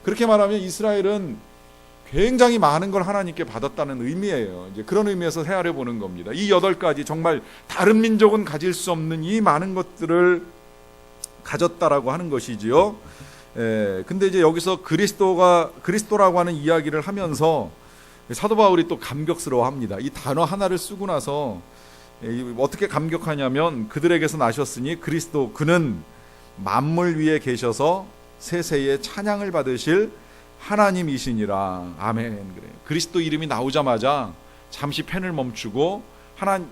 그렇게 말하면 이스라엘은 굉장히 많은 걸 하나님께 받았다는 의미예요. 이제 그런 의미에서 헤아려 보는 겁니다. 이 8가지 정말 다른 민족은 가질 수 없는 이 많은 것들을 가졌다라고 하는 것이지요. 근데 이제 여기서 그리스도라고 하는 이야기를 하면서 사도 바울이 또 감격스러워합니다. 이 단어 하나를 쓰고 나서 어떻게 감격하냐면 그들에게서 나셨으니 그리스도 그는 만물 위에 계셔서 세세의 찬양을 받으실 하나님이시니라. 아멘. 그래요. 그리스도 이름이 나오자마자 잠시 펜을 멈추고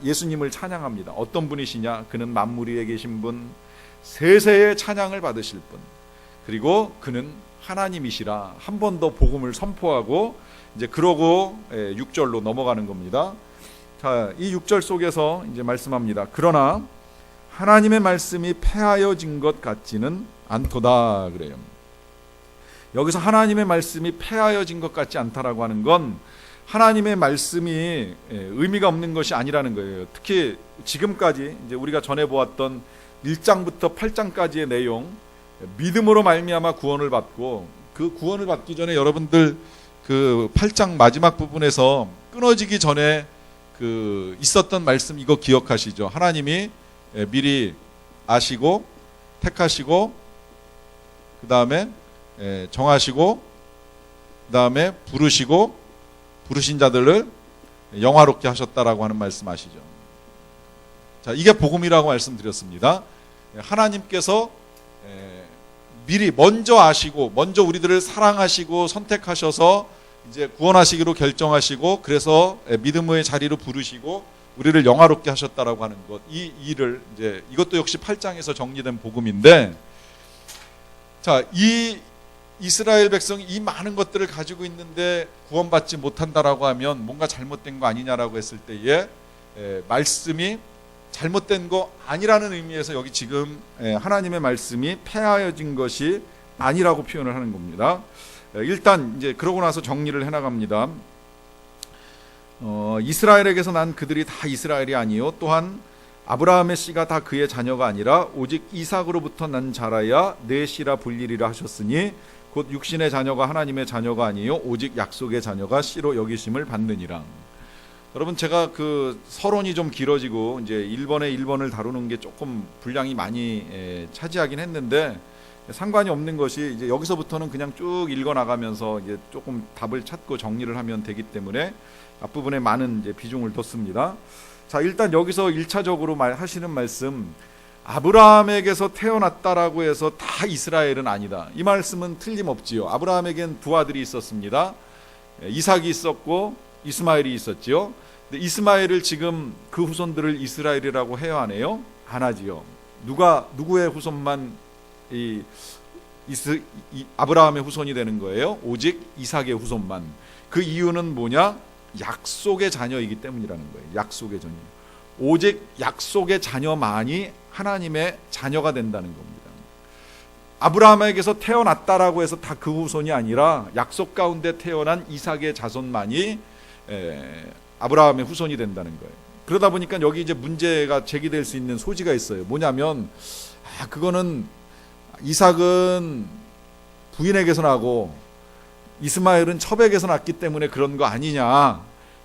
예수님을 찬양합니다. 어떤 분이시냐? 그는 만물 위에 계신 분, 세세의 찬양을 받으실 분, 그리고 그는 하나님이시라. 한 번 더 복음을 선포하고 이제 그러고 6절로 넘어가는 겁니다. 자, 이 6절 속에서 이제 말씀합니다. 그러나 하나님의 말씀이 패하여진 것 같지는 않도다 그래요. 여기서 하나님의 말씀이 패하여진 것 같지 않다라고 하는 건 하나님의 말씀이 의미가 없는 것이 아니라는 거예요. 특히 지금까지 이제 우리가 전해 보았던 1장부터 8장까지의 내용, 믿음으로 말미암아 구원을 받고, 그 구원을 받기 전에 여러분들 그 8장 마지막 부분에서 끊어지기 전에 그 있었던 말씀 이거 기억하시죠? 하나님이 미리 아시고 택하시고 그 다음에 정하시고 그 다음에 부르신 자들을 영화롭게 하셨다라고 하는 말씀 아시죠? 자, 이게 복음이라고 말씀드렸습니다. 하나님께서 미리 먼저 아시고 먼저 우리들을 사랑하시고 선택하셔서 이제 구원하시기로 결정하시고 그래서 믿음의 자리로 부르시고 우리를 영화롭게 하셨다라고 하는 것, 이 일을 이제 이것도 역시 8장에서 정리된 복음인데, 자, 이 이스라엘 백성이 이 많은 것들을 가지고 있는데 구원받지 못한다라고 하면 뭔가 잘못된 거 아니냐라고 했을 때에 말씀이 잘못된 거 아니라는 의미에서 여기 지금 하나님의 말씀이 패하여진 것이 아니라고 표현을 하는 겁니다. 일단 이제 그러고 나서 정리를 해나갑니다. 이스라엘에게서 난 그들이 다 이스라엘이 아니요 또한 아브라함의 씨가 다 그의 자녀가 아니라 오직 이삭으로부터 난 자라야 내 씨라 불리리라 하셨으니 곧 육신의 자녀가 하나님의 자녀가 아니요 오직 약속의 자녀가 씨로 여기심을 받느니라. 여러분, 제가 그 서론이 좀 길어지고 이제 1번을 다루는 게 조금 분량이 많이 차지하긴 했는데 상관이 없는 것이 이제 여기서부터는 그냥 쭉 읽어 나가면서 이제 조금 답을 찾고 정리를 하면 되기 때문에 앞부분에 많은 이제 비중을 뒀습니다. 자, 일단 여기서 1차적으로 하시는 말씀, 아브라함에게서 태어났다라고 해서 다 이스라엘은 아니다. 이 말씀은 틀림없지요. 아브라함에겐 두 아들이 있었습니다. 이삭이 있었고 이스마엘이 있었지요. 근데 이스마엘을 지금 그 후손들을 이스라엘이라고 해야 하네요? 안 하지요. 누구의 후손만 아브라함의 후손이 되는 거예요? 오직 이삭의 후손만. 그 이유는 뭐냐? 약속의 자녀이기 때문이라는 거예요. 약속의 자녀. 오직 약속의 자녀만이 하나님의 자녀가 된다는 겁니다. 아브라함에게서 태어났다라고 해서 다 그 후손이 아니라 약속 가운데 태어난 이삭의 자손만이 아브라함의 후손이 된다는 거예요. 그러다 보니까 여기 이제 문제가 제기될 수 있는 소지가 있어요. 뭐냐면 그거는 이삭은 부인에게서 나고 이스마엘은 첩에게서 났기 때문에 그런 거 아니냐,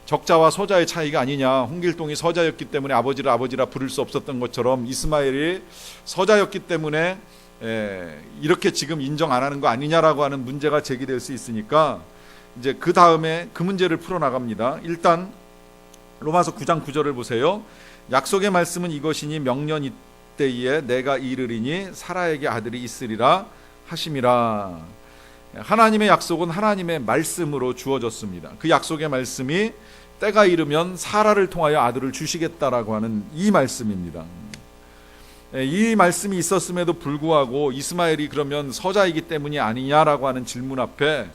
적자와 소자의 차이가 아니냐, 홍길동이 서자였기 때문에 아버지라 부를 수 없었던 것처럼 이스마엘이 서자였기 때문에 이렇게 지금 인정 안 하는 거 아니냐라고 하는 문제가 제기될 수 있으니까 이제 그 다음에 그 문제를 풀어나갑니다. 일단 로마서 9장 9절을 보세요. 약속의 말씀은 이것이니 명년 이때에 내가 이르리니 사라에게 아들이 있으리라 하심이라. 하나님의 약속은 하나님의 말씀으로 주어졌습니다. 그 약속의 말씀이 때가 이르면 사라를 통하여 아들을 주시겠다라고 하는 이 말씀입니다. 이 말씀이 있었음에도 불구하고 이스마엘이 그러면 서자이기 때문이 아니냐라고 하는 질문 앞에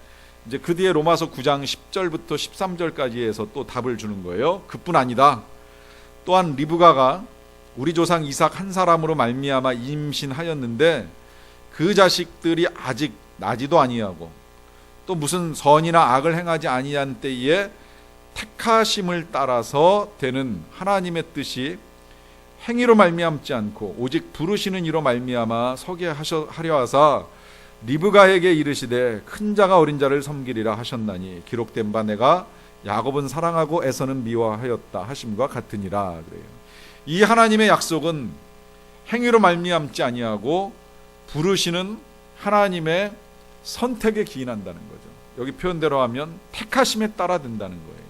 이제 그 뒤에 로마서 9장 10절부터 13절까지에서 또 답을 주는 거예요. 그뿐 아니다. 또한 리브가가 우리 조상 이삭 한 사람으로 말미암아 임신하였는데 그 자식들이 아직 나지도 아니하고 또 무슨 선이나 악을 행하지 아니한 때에 택하심을 따라서 되는 하나님의 뜻이 행위로 말미암지 않고 오직 부르시는 이로 말미암아 서게 하려 하사 리브가에게 이르시되 큰 자가 어린 자를 섬기리라 하셨나니 기록된 바 내가 야곱은 사랑하고 에서는 미워하였다 하심과 같으니라. 그래요. 이 하나님의 약속은 행위로 말미암지 아니하고 부르시는 하나님의 선택에 기인한다는 거죠. 여기 표현대로 하면 택하심에 따라 된다는 거예요.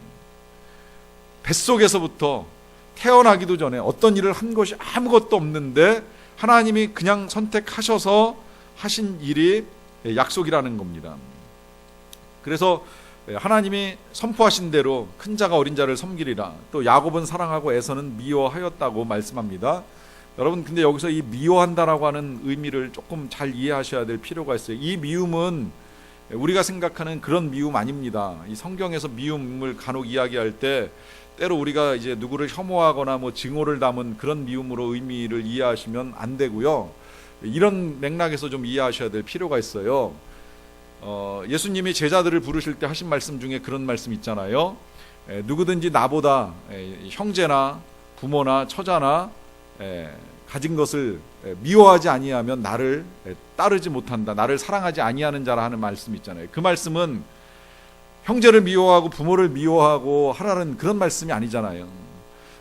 뱃속에서부터 태어나기도 전에 어떤 일을 한 것이 아무것도 없는데 하나님이 그냥 선택하셔서 하신 일이 약속이라는 겁니다. 그래서 하나님이 선포하신 대로 큰 자가 어린 자를 섬기리라, 또 야곱은 사랑하고 에서는 미워하였다고 말씀합니다. 여러분, 근데 여기서 이 미워한다라고 하는 의미를 조금 잘 이해하셔야 될 필요가 있어요. 이 미움은 우리가 생각하는 그런 미움 아닙니다. 이 성경에서 미움을 간혹 이야기할 때 때로 우리가 이제 누구를 혐오하거나 뭐 증오를 담은 그런 미움으로 의미를 이해하시면 안 되고요. 이런 맥락에서 좀 이해하셔야 될 필요가 있어요. 예수님이 제자들을 부르실 때 하신 말씀 중에 그런 말씀 있잖아요. 누구든지 나보다 형제나 부모나 처자나 가진 것을 미워하지 아니하면 나를 따르지 못한다, 나를 사랑하지 아니하는 자라 하는 말씀 있잖아요. 그 말씀은 형제를 미워하고 부모를 미워하고 하라는 그런 말씀이 아니잖아요.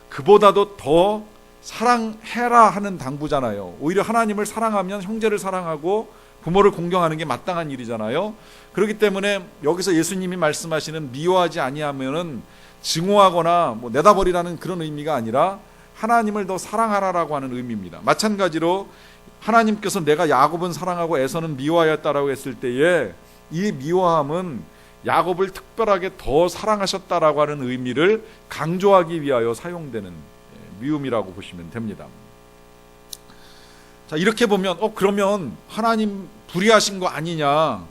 그보다도 더 사랑해라 하는 당부잖아요. 오히려 하나님을 사랑하면 형제를 사랑하고 부모를 공경하는 게 마땅한 일이잖아요. 그렇기 때문에 여기서 예수님이 말씀하시는 미워하지 아니하면은 증오하거나 뭐 내다버리라는 그런 의미가 아니라 하나님을 더 사랑하라라고 하는 의미입니다. 마찬가지로 하나님께서 내가 야곱은 사랑하고 에서는 미워하였다라고 했을 때에 이 미워함은 야곱을 특별하게 더 사랑하셨다라고 하는 의미를 강조하기 위하여 사용되는 미움이라고 보시면 됩니다. 자, 이렇게 보면 그러면 하나님 불의하신 거 아니냐,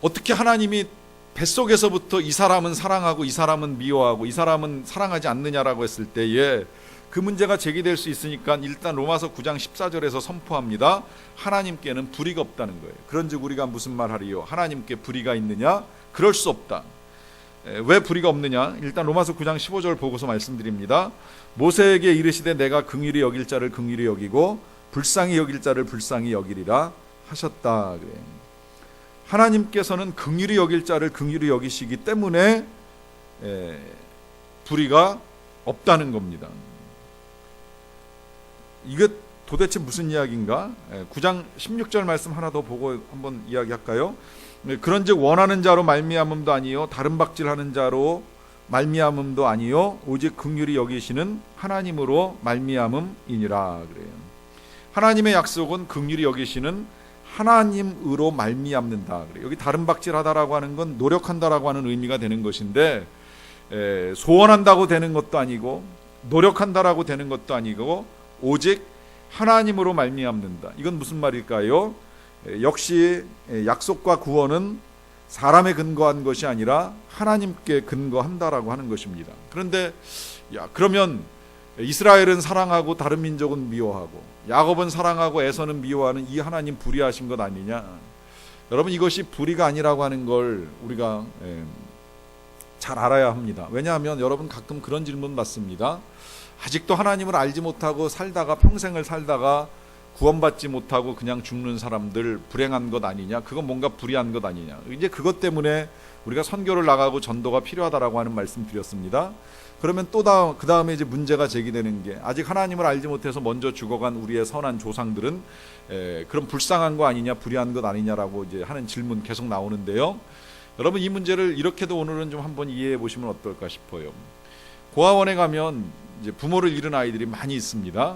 어떻게 하나님이 뱃속에서부터 이 사람은 사랑하고 이 사람은 미워하고 이 사람은 사랑하지 않느냐라고 했을 때에 그 문제가 제기될 수 있으니까 일단 로마서 9장 14절에서 선포합니다. 하나님께는 불의가 없다는 거예요. 그런즉 우리가 무슨 말하리요? 하나님께 불의가 있느냐? 그럴 수 없다. 왜 불의가 없느냐? 일단 로마서 9장 15절 보고서 말씀드립니다. 모세에게 이르시되 내가 긍휼히 여길 자를 긍휼히 여기고 불쌍히 여길 자를 불쌍히 여기리라 하셨다. 그래요. 하나님께서는 긍휼히 여길 자를 긍휼히 여기시기 때문에 불의가 없다는 겁니다. 이게 도대체 무슨 이야기인가? 9장 16절 말씀 하나 더 보고 한번 이야기할까요? 그런즉 원하는 자로 말미암음도 아니요 다른 박질하는 자로 말미암음도 아니요 오직 긍휼히 여기시는 하나님으로 말미암음이니라. 그래요. 하나님의 약속은 긍휼히 여기시는 하나님으로 말미암는다. 그래요. 여기 다른 박질하다라고 하는 건 노력한다라고 하는 의미가 되는 것인데 소원한다고 되는 것도 아니고 노력한다라고 되는 것도 아니고 오직 하나님으로 말미암는다. 이건 무슨 말일까요? 역시 약속과 구원은 사람에 근거한 것이 아니라 하나님께 근거한다라고 하는 것입니다. 그런데 그러면 이스라엘은 사랑하고 다른 민족은 미워하고 야곱은 사랑하고 에서는 미워하는 이 하나님 불의하신 것 아니냐? 여러분, 이것이 불의가 아니라고 하는 걸 우리가 잘 알아야 합니다. 왜냐하면 여러분 가끔 그런 질문 받습니다. 아직도 하나님을 알지 못하고 살다가 평생을 살다가 구원받지 못하고 그냥 죽는 사람들 불행한 것 아니냐? 그건 뭔가 불의한 것 아니냐? 이제 그것 때문에 우리가 선교를 나가고 전도가 필요하다라고 하는 말씀 드렸습니다. 그러면 또 그 다음에 이제 문제가 제기되는 게 아직 하나님을 알지 못해서 먼저 죽어간 우리의 선한 조상들은 그런 불쌍한 거 아니냐, 불의한 것 아니냐라고 이제 하는 질문 계속 나오는데요. 여러분, 이 문제를 이렇게도 오늘은 좀 한번 이해해 보시면 어떨까 싶어요. 고아원에 가면 이제 부모를 잃은 아이들이 많이 있습니다.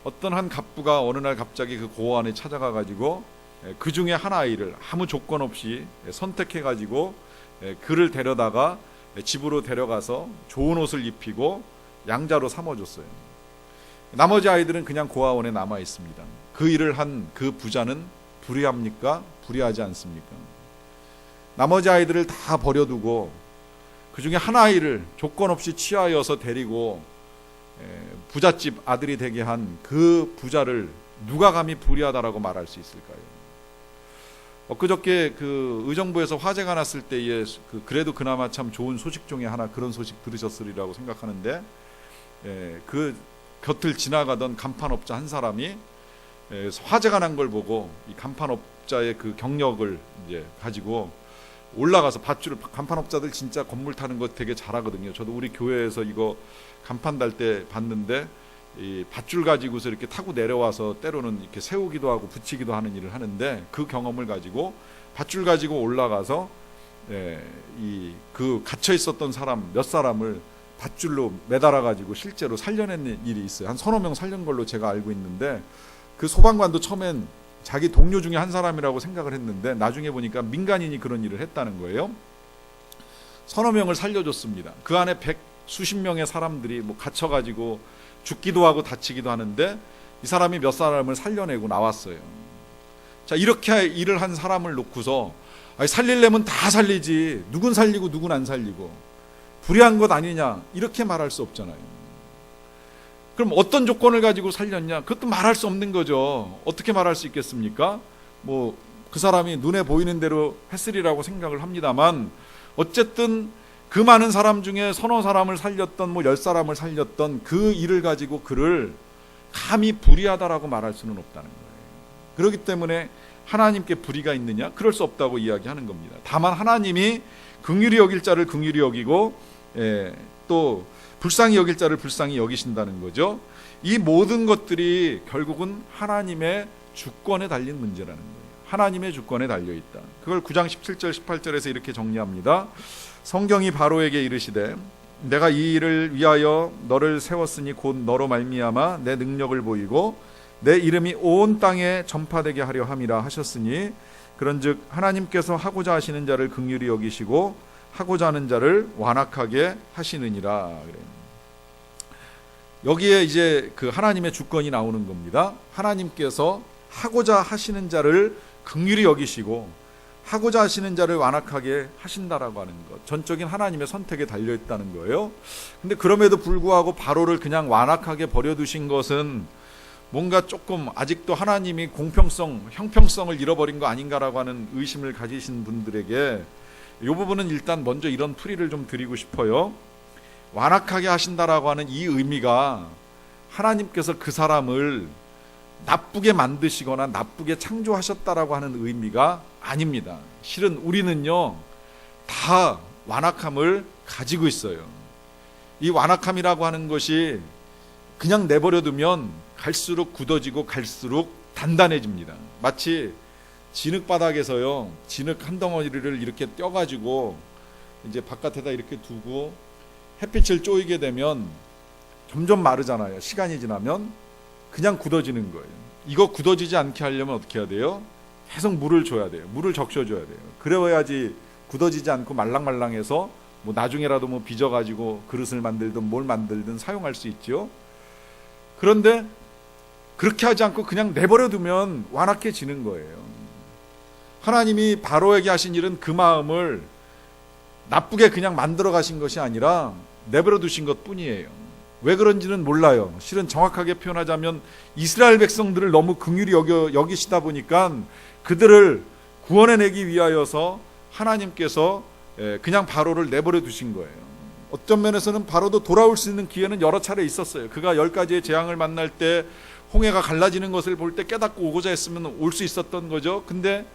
어떤 한 갑부가 어느 날 갑자기 그 고아원에 찾아가 가지고 그 중에 한 아이를 아무 조건 없이 선택해 가지고 그를 데려다가 집으로 데려가서 좋은 옷을 입히고 양자로 삼아줬어요. 나머지 아이들은 그냥 고아원에 남아 있습니다. 그 일을 한 그 부자는 불의합니까? 불의하지 않습니까? 나머지 아이들을 다 버려두고 그 중에 한 아이를 조건 없이 취하여서 데리고 부잣집 아들이 되게 한 그 부자를 누가 감히 불의하다라고 말할 수 있을까요? 엊그저께 그 의정부에서 화재가 났을 때에 그래도 그나마 참 좋은 소식 중에 하나, 그런 소식 들으셨으리라고 생각하는데 그 곁을 지나가던 간판업자 한 사람이 화재가 난 걸 보고 이 간판업자 간판업자의 그 경력을 이제 가지고 올라가서 밧줄, 간판업자들 진짜 건물 타는 거 되게 잘하거든요. 저도 우리 교회에서 이거 간판 달 때 봤는데 이 밧줄 가지고서 이렇게 타고 내려와서 때로는 이렇게 세우기도 하고 붙이기도 하는 일을 하는데, 그 경험을 가지고 밧줄 가지고 올라가서 이 그 갇혀 있었던 사람 몇 사람을 밧줄로 매달아 가지고 실제로 살려낸 일이 있어요. 한 서너 명 살린 걸로 제가 알고 있는데, 그 소방관도 처음엔 자기 동료 중에 한 사람이라고 생각을 했는데 나중에 보니까 민간인이 그런 일을 했다는 거예요. 서너 명을 살려줬습니다. 그 안에 수십 명의 사람들이 뭐 갇혀가지고 죽기도 하고 다치기도 하는데 이 사람이 몇 사람을 살려내고 나왔어요. 자, 이렇게 일을 한 사람을 놓고서 살리려면 다 살리지, 누군 살리고 누군 안 살리고 불의한 것 아니냐, 이렇게 말할 수 없잖아요. 그럼 어떤 조건을 가지고 살렸냐? 그것도 말할 수 없는 거죠. 어떻게 말할 수 있겠습니까? 뭐 그 사람이 눈에 보이는 대로 했으리라고 생각을 합니다만, 어쨌든 그 많은 사람 중에 서너 사람을 살렸던, 뭐 10사람을 살렸던 그 일을 가지고 그를 감히 불의하다라고 말할 수는 없다는 거예요. 그렇기 때문에 하나님께 불의가 있느냐? 그럴 수 없다고 이야기하는 겁니다. 다만 하나님이 긍휼히 여길 자를 긍휼히 여기고 또 불쌍히 여길 자를 불쌍히 여기신다는 거죠. 이 모든 것들이 결국은 하나님의 주권에 달린 문제라는 거예요. 하나님의 주권에 달려있다. 그걸 9장 17절 18절에서 이렇게 정리합니다. 성경이 바로에게 이르시되 내가 이 일을 위하여 너를 세웠으니 곧 너로 말미암아 내 능력을 보이고 내 이름이 온 땅에 전파되게 하려 함이라 하셨으니, 그런즉 하나님께서 하고자 하시는 자를 긍휼히 여기시고 하고자 하는 자를 완악하게 하시느니라. 그래요. 여기에 이제 그 하나님의 주권이 나오는 겁니다. 하나님께서 하고자 하시는 자를 긍휼히 여기시고 하고자 하시는 자를 완악하게 하신다라고 하는 것, 전적인 하나님의 선택에 달려있다는 거예요. 근데 그럼에도 불구하고 바로를 그냥 완악하게 버려두신 것은 뭔가 조금 아직도 하나님이 공평성, 형평성을 잃어버린 거 아닌가라고 하는 의심을 가지신 분들에게 이 부분은 일단 먼저 이런 풀이를 좀 드리고 싶어요. 완악하게 하신다라고 하는 이 의미가 하나님께서 그 사람을 나쁘게 만드시거나 나쁘게 창조하셨다라고 하는 의미가 아닙니다. 실은 우리는요 다 완악함을 가지고 있어요. 이 완악함이라고 하는 것이 그냥 내버려두면 갈수록 굳어지고 갈수록 단단해집니다. 마치 진흙바닥에서요, 진흙 한 덩어리를 이렇게 떼가지고 이제 바깥에다 이렇게 두고 햇빛을 쬐이게 되면 점점 마르잖아요. 시간이 지나면 그냥 굳어지는 거예요. 이거 굳어지지 않게 하려면 어떻게 해야 돼요? 계속 물을 줘야 돼요. 물을 적셔줘야 돼요. 그래야지 굳어지지 않고 말랑말랑해서 뭐 나중에라도 뭐 빚어가지고 그릇을 만들든 뭘 만들든 사용할 수 있죠. 그런데 그렇게 하지 않고 그냥 내버려두면 완악해지는 거예요. 하나님이 바로에게 하신 일은 그 마음을 나쁘게 그냥 만들어 가신 것이 아니라 내버려 두신 것 뿐이에요. 왜 그런지는 몰라요. 실은 정확하게 표현하자면 이스라엘 백성들을 너무 긍휼히 여기시다 보니까 그들을 구원해내기 위하여서 하나님께서 그냥 바로를 내버려 두신 거예요. 어떤 면에서는 바로도 돌아올 수 있는 기회는 여러 차례 있었어요. 그가 10가지의 재앙을 만날 때 홍해가 갈라지는 것을 볼 때 깨닫고 오고자 했으면 올 수 있었던 거죠. 근데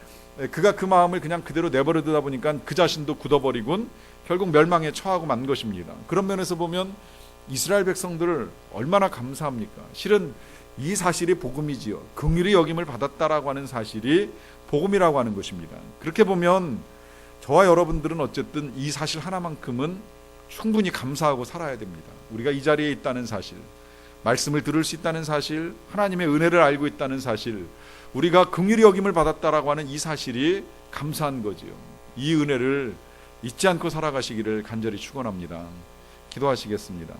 그가 그 마음을 그냥 그대로 내버려 두다 보니까 그 자신도 굳어버리곤 결국 멸망에 처하고 만 것입니다. 그런 면에서 보면 이스라엘 백성들을 얼마나 감사합니까? 실은 이 사실이 복음이지요. 긍휼히 여김을 받았다라고 하는 사실이 복음이라고 하는 것입니다. 그렇게 보면 저와 여러분들은 어쨌든 이 사실 하나만큼은 충분히 감사하고 살아야 됩니다. 우리가 이 자리에 있다는 사실, 말씀을 들을 수 있다는 사실, 하나님의 은혜를 알고 있다는 사실, 우리가 긍휼히 여김을 받았다라고 하는 이 사실이 감사한 거지요. 이 은혜를 잊지 않고 살아가시기를 간절히 축원합니다. 기도하시겠습니다.